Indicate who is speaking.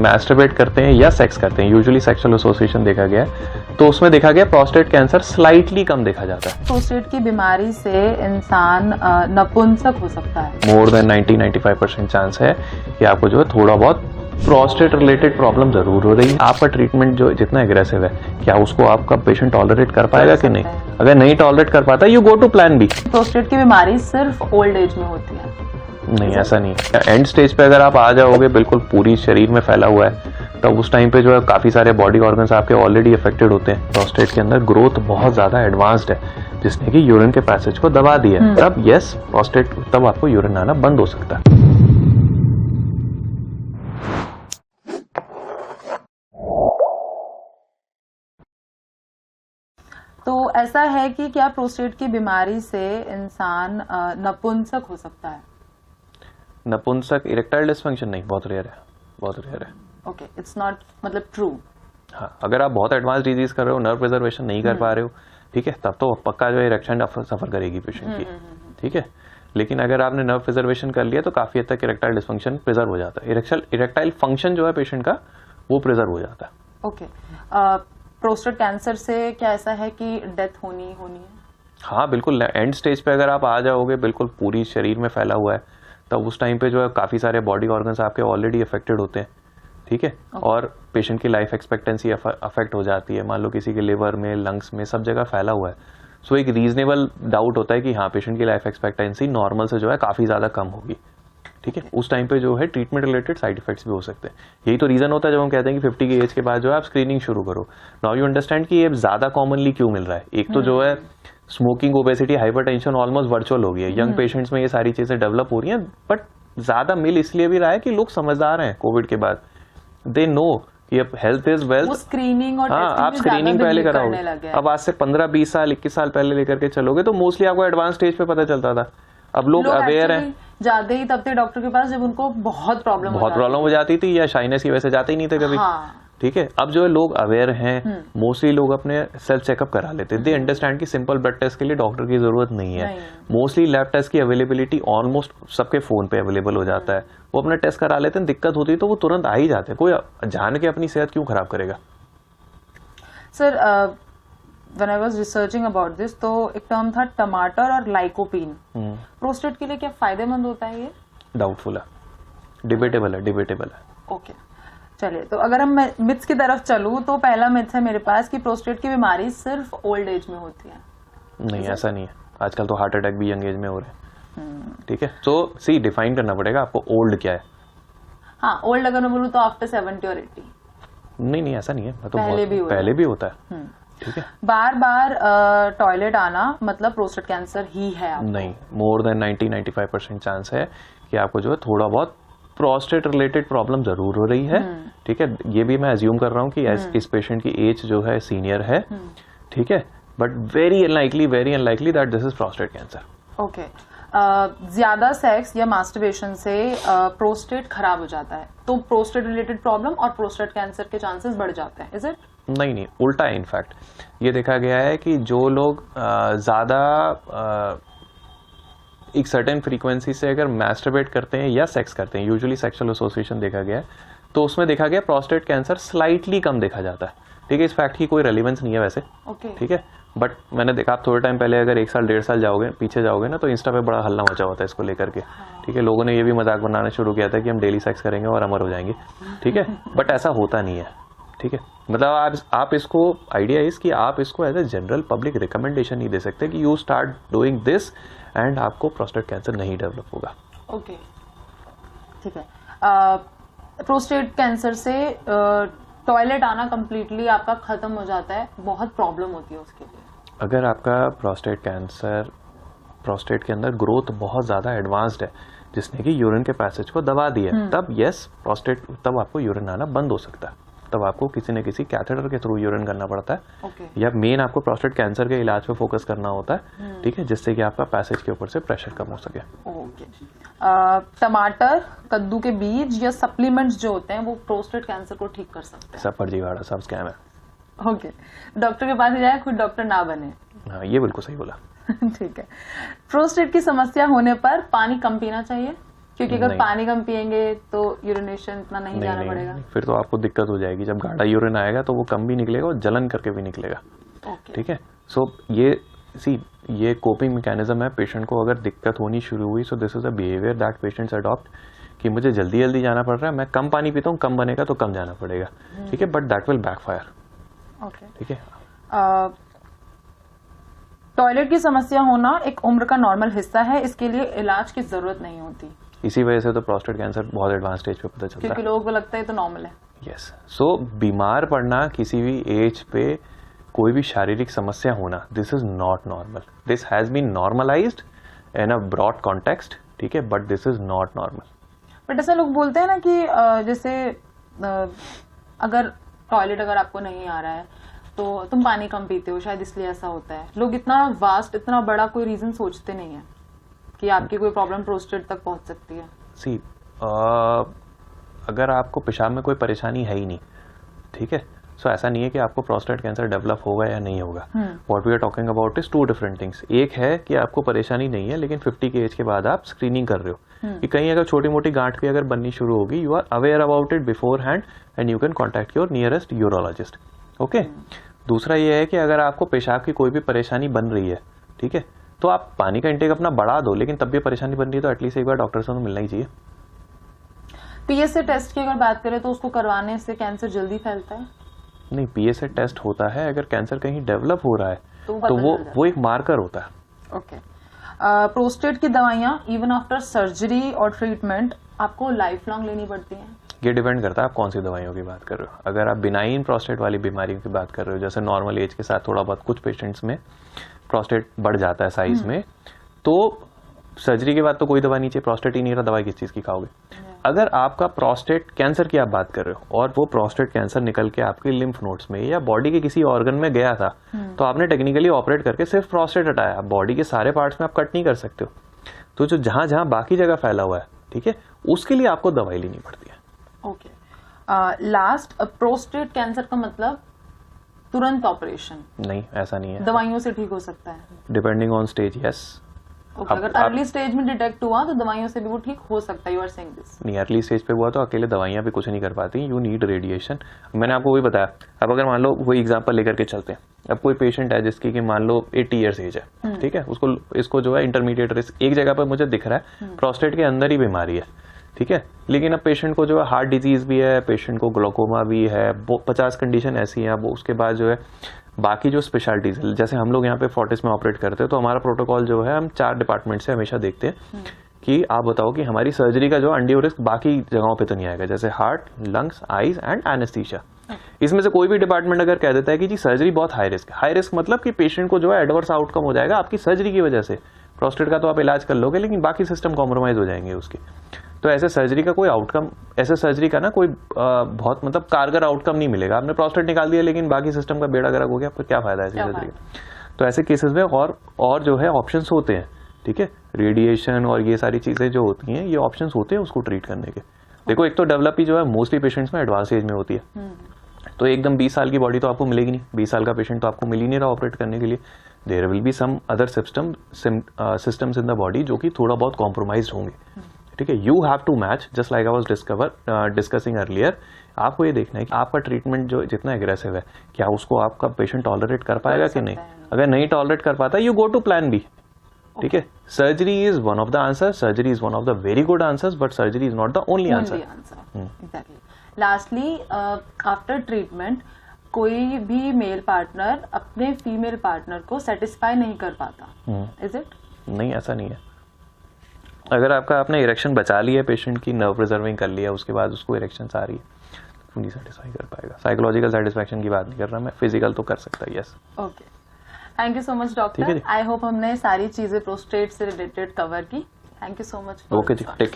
Speaker 1: Masturbate करते हैं या सेक्स करते हैं, यूजुअली सेक्सुअल एसोसिएशन देखा गया है, तो उसमें देखा गया प्रोस्टेट कैंसर स्लाइटली कम देखा जाता है।
Speaker 2: प्रोस्टेट की बीमारी से इंसान नपुंसक हो सकता है।
Speaker 1: मोर देन 90-95% चांस है कि आपको जो है थोड़ा बहुत प्रोस्टेट रिलेटेड प्रॉब्लम जरूर हो रही है। आपका ट्रीटमेंट जो जितना एग्रेसिव है, क्या उसको आपका पेशेंट टॉलरेट कर पाएगा कि नहीं? अगर नहीं टॉलरेट कर पाता, you go to plan B.
Speaker 2: Prostate की बीमारी सिर्फ ओल्ड एज में होती है?
Speaker 1: नहीं, ऐसा नहीं है। एंड स्टेज पे अगर आप आ जाओगे, बिल्कुल पूरी शरीर में फैला हुआ है, तब उस टाइम पे जो है काफी सारे बॉडी ऑर्गन्स आपके ऑलरेडी अफेक्टेड होते हैं। प्रोस्टेट के अंदर ग्रोथ बहुत ज्यादा एडवांस्ड है, जिसने कि यूरिन के पैसेज को दबा दिया है। तब यस, प्रोस्टेट तब आपको यूरिन आना बंद हो सकता है।
Speaker 2: तो ऐसा है कि क्या प्रोस्टेट की बीमारी से इंसान नपुंसक हो सकता है?
Speaker 1: नपुंसक, इरेक्टाइल डिसफंक्शन नहीं, बहुत रेयर है, बहुत रेयर है।
Speaker 2: ओके, इट्स नॉट मतलब ट्रू।
Speaker 1: हाँ, अगर आप बहुत एडवांस डिजीज कर रहे हो, नर्व प्रिजर्वेशन नहीं कर पा रहे हो, ठीक है, तब तो पक्का जो है इरेक्शन सफर करेगी पेशेंट की, ठीक है। लेकिन अगर आपने नर्व प्रिजर्वेशन कर लिया तो काफी हद तक इरेक्टाइल डिसफंक्शन प्रिजर्व हो जाता है। इरेक्टाइल फंक्शन जो है पेशेंट का, वो प्रिजर्व हो जाता है।
Speaker 2: ओके, प्रोस्टेट कैंसर से क्या ऐसा है कि डेथ होनी है?
Speaker 1: हाँ बिल्कुल, एंड स्टेज पे अगर आप आ जाओगे, बिल्कुल पूरी शरीर में फैला हुआ है, तब उस टाइम पे जो है काफी सारे बॉडी ऑर्गन्स आपके ऑलरेडी अफेक्टेड होते हैं, ठीक है। और पेशेंट की लाइफ एक्सपेक्टेंसी अफेक्ट हो जाती है। मान लो किसी के लिवर में, लंग्स में, सब जगह फैला हुआ है, सो एक रीजनेबल डाउट होता है कि हाँ, पेशेंट की लाइफ एक्सपेक्टेंसी नॉर्मल से जो है काफी ज्यादा कम होगी, ठीक है। उस टाइम पे जो है ट्रीटमेंट रिलेटेड साइड इफेक्ट्स भी हो सकते हैं। यही तो रीजन होता है जब हम कहते हैं कि 50 की एज के बाद जो है आप स्क्रीनिंग शुरू करो। नाउ यू अंडरस्टैंड कि ये ज्यादा कॉमनली क्यों मिल रहा है। एक तो जो है smoking, obesity, hypertension almost virtual हो गई है। यंग पेशेंट्स में ये सारी चीजें डेवलप हो रही हैं, बट ज्यादा मिल इसलिए भी रहा है कि लोग समझदार हैं कोविड के बाद। दे नो कि अब हेल्थ इज वेल्थ।
Speaker 2: स्क्रीनिंग और
Speaker 1: हाँ, आप स्क्रीनिंग पहले कराओगे। अब आज से 15, 20 साल, 21 साल पहले लेकर के चलोगे तो मोस्टली आपको एडवांस स्टेज पे पता चलता था। अब लोग अवेयर हैं,
Speaker 2: जाते ही तब थे डॉक्टर के पास जब उनको बहुत प्रॉब्लम
Speaker 1: हो जाती थी, या शाइनेस की वजह से जाते ही नहीं थे कभी। ठीक है, अब जो है लोग अवेयर हैं, मोस्टली लोग अपने सेल्फ चेकअप करा लेते हैं। दे अंडरस्टैंड कि सिंपल ब्लड टेस्ट के लिए डॉक्टर की जरूरत नहीं है। मोस्टली लैब टेस्ट की अवेलेबिलिटी ऑलमोस्ट सबके फोन पे अवेलेबल हो जाता है, वो अपना टेस्ट करा लेते हैं। दिक्कत होती है तो वो तुरंत आ ही जाते हैं। कोई जान के अपनी सेहत क्यों खराब करेगा?
Speaker 2: Sir, when I was researching about this, तो एक टर्म था टमाटर और लाइकोपीन। प्रोस्टेट के लिए क्या फायदेमंद होता है ये?
Speaker 1: डाउटफुल है, डिबेटेबल है।
Speaker 2: ओके, चलिए, तो अगर हम मिथ्स की तरफ चलूं तो पहला मिथ है मेरे पास कि प्रोस्टेट की बीमारी सिर्फ ओल्ड एज में होती है।
Speaker 1: नहीं, ऐसा नहीं है। आजकल तो हार्ट अटैक भी यंग एज में हो रहे हैं, ठीक है। तो सी डिफाइन करना पड़ेगा आपको ओल्ड क्या है।
Speaker 2: हाँ, ओल्ड अगर मैं बोलूँ तो आफ्टर 70 और 80।
Speaker 1: नहीं, ऐसा नहीं है। तो
Speaker 2: पहले
Speaker 1: भी होता है, ठीक है।
Speaker 2: बार बार टॉयलेट आना मतलब प्रोस्टेट कैंसर ही है आपको? नहीं,
Speaker 1: मोर देन 90-95% चांस है कि आपको जो है थोड़ा बहुत प्रोस्टेट रिलेटेड प्रॉब्लम जरूर हो रही है, ठीक है। ये भी मैं अज्यूम कर रहा हूँ कि इस पेशेंट की एज जो है सीनियर है, ठीक है, but very unlikely that this is prostate cancer.
Speaker 2: Okay, ज्यादा सेक्स या मास्टरबेशन से प्रोस्टेट खराब हो जाता है, तो प्रोस्टेट रिलेटेड प्रॉब्लम और प्रोस्टेट कैंसर के चांसेस बढ़ जाते हैं, इज इट?
Speaker 1: नहीं, उल्टा है। इनफैक्ट ये देखा गया है कि जो लोग ज्यादा एक सर्टेन फ्रीक्वेंसी से अगर मैस्टरबेट करते हैं या सेक्स करते हैं, यूजुअली सेक्सुअल एसोसिएशन देखा गया है, तो उसमें देखा गया प्रोस्टेट कैंसर स्लाइटली कम देखा जाता है, ठीक है। इस फैक्ट की कोई रेलिवेंस नहीं है वैसे, ठीक है। बट मैंने देखा, आप थोड़े टाइम पहले अगर 1 साल 1.5 साल पीछे जाओगे ना, तो इंस्टा पे बड़ा हल्ला मचा होता है इसको लेकर के, ठीक है। लोगों ने ये भी मजाक बनाना शुरू किया था कि हम डेली सेक्स करेंगे और अमर हो जाएंगे, ठीक है। बट ऐसा होता नहीं है, ठीक है। मतलब आप इसको, आइडिया इस कि आप इसको as a general public recommendation नहीं दे सकते कि you start doing this and आपको प्रोस्टेट कैंसर नहीं डेवलप होगा।
Speaker 2: ओके, ठीक है। प्रोस्टेट कैंसर से टॉयलेट आना कंप्लीटली आपका खत्म हो जाता है, बहुत प्रॉब्लम होती है उसके लिए? अगर
Speaker 1: आपका प्रोस्टेट कैंसर, प्रोस्टेट के अंदर ग्रोथ बहुत ज्यादा एडवांस्ड है, जिसने कि यूरिन के पैसेज को दबा दिया है, तब यस, प्रोस्टेट, तब आपको यूरिन आना बंद हो सकता है। तब आपको किसी न किसी कैथेटर के थ्रू यूरिन करना पड़ता है, या मेन आपको प्रोस्टेट कैंसर के इलाज पे फोकस करना होता है, ठीक है, जिससे कि आपका पैसेज के ऊपर से प्रेशर कम हो सके।
Speaker 2: टमाटर, कद्दू के बीज या सप्लीमेंट्स जो होते हैं वो प्रोस्टेट कैंसर को ठीक कर सकते हैं?
Speaker 1: सब फर्जीवाड़ा, सब स्कैम है।
Speaker 2: ओके, डॉक्टर के पास जाए, खुद डॉक्टर ना बने।
Speaker 1: हाँ, ये बिल्कुल सही बोला।
Speaker 2: ठीक है। प्रोस्टेट की समस्या होने पर पानी कम पीना चाहिए? क्योंकि अगर
Speaker 1: नहीं।
Speaker 2: पानी कम पिएंगे तो यूरिनेशन इतना नहीं जाना पड़ेगा।
Speaker 1: फिर तो आपको दिक्कत हो जाएगी, जब गाढ़ा यूरिन आएगा तो वो कम भी निकलेगा और जलन करके भी निकलेगा।
Speaker 2: ओके,
Speaker 1: ठीक है, सो ये कोपिंग मैकेनिज्म है। पेशेंट को अगर दिक्कत होनी शुरू हुई, so this is a behaviour that patients adopt कि मुझे जल्दी जल्दी जाना पड़ रहा है, मैं कम पानी पीता हूँ, कम बनेगा तो कम जाना पड़ेगा। ठीक है, but that will backfire.
Speaker 2: Okay.
Speaker 1: ठीक है,
Speaker 2: टॉयलेट की समस्या होना एक उम्र का नॉर्मल हिस्सा है, इसके लिए इलाज की जरूरत नहीं होती,
Speaker 1: इसी वजह से तो प्रोस्टेट कैंसर बहुत एडवांस स्टेज पे पता चलता
Speaker 2: क्योंकि
Speaker 1: है।
Speaker 2: लोगों को लगता है तो नॉर्मल है।
Speaker 1: यस, सो बीमार पड़ना, किसी भी एज पे कोई भी शारीरिक समस्या होना, this is not normal. This has been normalised in a broad context. ठीक है, but this is not normal.
Speaker 2: But ऐसा लोग बोलते हैं ना कि जैसे अगर टॉयलेट अगर आपको नहीं आ रहा है तो तुम पानी कम पीते हो, शायद इसलिए ऐसा होता है। लोग इतना वास्ट, इतना बड़ा कोई रीजन सोचते नहीं है कि आपकी कोई प्रॉब्लम प्रोस्टेट तक पहुंच सकती है।
Speaker 1: सी, अगर आपको पेशाब में कोई परेशानी है ही नहीं, ठीक है, सो ऐसा नहीं है कि आपको प्रोस्टेट कैंसर डेवलप होगा या नहीं होगा। What we are talking about is two different things. एक है कि आपको परेशानी नहीं है, लेकिन 50 के एज के बाद आप स्क्रीनिंग कर रहे हो कि कहीं अगर छोटी मोटी गांठ भी अगर बननी शुरू होगी, you are aware about it beforehand and you can contact your nearest urologist. Okay, दूसरा ये है कि अगर आपको पेशाब की कोई भी परेशानी बन रही है, ठीक है, तो आप पानी का इंटेक अपना बढ़ा दो, लेकिन तब भी परेशानी बन रही है तो एटलीस्ट एक बार डॉक्टर से तो मिलना ही चाहिए।
Speaker 2: पीएसए टेस्ट की अगर बात करें तो उसको करवाने से कैंसर जल्दी फैलता है?
Speaker 1: नहीं, पीएसए टेस्ट होता है अगर कैंसर कहीं डेवलप हो रहा है
Speaker 2: तो
Speaker 1: तो वो एक मार्कर होता है।
Speaker 2: ओके। प्रोस्टेट की दवाइयां इवन आफ्टर सर्जरी और ट्रीटमेंट आपको लाइफ लॉन्ग लेनी पड़ती हैं?
Speaker 1: ये डिपेंड करता है आप कौन सी दवाइयों की बात कर रहे हो। अगर आप बिनाइन प्रोस्टेट वाली बीमारियों की बात कर रहे हो, जैसे नॉर्मल एज के साथ थोड़ा बहुत कुछ पेशेंट्स में प्रोस्टेट बढ़ जाता है साइज में, तो सर्जरी के बाद तो कोई दवा नहीं चाहिए। प्रोस्टेट ही नहीं रहा, दवाई किस चीज की खाओगे। अगर आपका प्रोस्टेट कैंसर की आप बात कर रहे हो और वो प्रोस्टेट कैंसर निकल के आपके लिम्फ नोड्स में या बॉडी के किसी ऑर्गन में गया था, तो आपने टेक्निकली ऑपरेट करके सिर्फ प्रोस्टेट हटाया, बॉडी के सारे पार्ट्स में आप कट नहीं कर सकते हो। तो जो जहां जहां बाकी जगह फैला हुआ है, ठीक है, उसके लिए आपको दवाई लेनी पड़ती है।
Speaker 2: ओके। लास्ट, प्रोस्टेट कैंसर का मतलब तुरंत ऑपरेशन?
Speaker 1: नहीं, ऐसा नहीं है,
Speaker 2: दवाइयों से ठीक हो सकता है
Speaker 1: डिपेंडिंग ऑन स्टेज। यस,
Speaker 2: अगर अर्ली स्टेज में डिटेक्ट हुआ तो दवाइयों से भी वो ठीक हो सकता है। You are saying this?
Speaker 1: नहीं, अर्ली स्टेज पे हुआ तो अकेले दवाइयां भी कुछ नहीं कर पाती, यू नीड रेडिएशन। मैंने आपको वही बताया। अब अगर मान लो वही एग्जांपल लेकर के चलते हैं, अब कोई पेशेंट है जिसकी कि मान लो 80 ईयर्स एज है, ठीक है, इसको जो है इंटरमीडिएट रिस्क एक जगह पर मुझे दिख रहा है, प्रोस्टेट के अंदर ही बीमारी है, ठीक है, लेकिन अब पेशेंट को जो है हार्ट डिजीज भी है, पेशेंट को ग्लोकोमा भी है, 50 कंडीशन ऐसी है। वो उसके बाद जो है बाकी जो स्पेशलिटीज, जैसे हम लोग यहाँ पे फोर्टिस में ऑपरेट करते हैं, तो हमारा प्रोटोकॉल जो है हम 4 डिपार्टमेंट से हमेशा देखते हैं कि आप बताओ कि हमारी सर्जरी का जो अनड्यू रिस्क बाकी जगहों पे तो नहीं आएगा, जैसे heart, lungs, eyes and anaesthesia. इसमें से कोई भी डिपार्टमेंट अगर कह देता है कि जी सर्जरी बहुत हाई रिस्क मतलब कि पेशेंट को जो है एडवर्स आउटकम हो जाएगा आपकी सर्जरी की वजह से, प्रोस्टेट का तो आप इलाज कर लोगे लेकिन बाकी सिस्टम कॉम्प्रोमाइज हो जाएंगे उसके, तो ऐसे सर्जरी का कोई आउटकम, ऐसे सर्जरी का ना कोई बहुत मतलब कारगर आउटकम नहीं मिलेगा। आपने प्रोस्टेट निकाल दिया लेकिन बाकी सिस्टम का बेड़ा गर्क हो गया, फिर क्या फायदा है ऐसी सर्जरी का। तो ऐसे केसेस में और जो है ऑप्शंस होते हैं, ठीक है, रेडिएशन और ये सारी चीजें जो होती हैं, ये ऑप्शंस होते हैं उसको ट्रीट करने के। देखो, एक तो डेवलप ही जो है मोस्टली पेशेंट्स में एडवांस एज में होती है, तो एकदम 20 साल की बॉडी तो आपको मिलेगी नहीं, 20 साल का पेशेंट तो आपको मिल ही नहीं रहा ऑपरेट करने के लिए। There will be some other systems in the body जो कि थोड़ा बहुत कॉम्प्रोमाइज होंगे, ठीक है। You have to match, just like I was discussing earlier. आपको ये देखना है कि आपका ट्रीटमेंट जो जितना एग्रेसिव है, क्या उसको आपका पेशेंट टॉलरेट कर पाएगा कि नहीं। अगर नहीं टॉलरेट कर पाता, you go to plan B, ठीक है। Surgery is one of the answer, surgery is one of the very good answers, but surgery is not the only answer.
Speaker 2: Lastly, after treatment कोई भी मेल पार्टनर अपने female partner को satisfy नहीं कर पाता, is it?
Speaker 1: नहीं, ऐसा नहीं है। अगर आपने इरेक्शन बचा ली है पेशेंट की, नर्व प्रिजर्विंग कर लिया, उसके बाद उसको इरेक्शन आ रही है, तो नहीं सेटिस्फाई कर पाएगा। साइकोलॉजिकल सेटिस्फैक्शन की बात नहीं कर रहा मैं, फिजिकल तो कर सकता है। Yes,
Speaker 2: okay, thank you so much doctor. I hope हमने सारी चीजें प्रोस्टेट से रिलेटेड कवर की। Thank you so much.
Speaker 1: Okay जी, टेक केयर।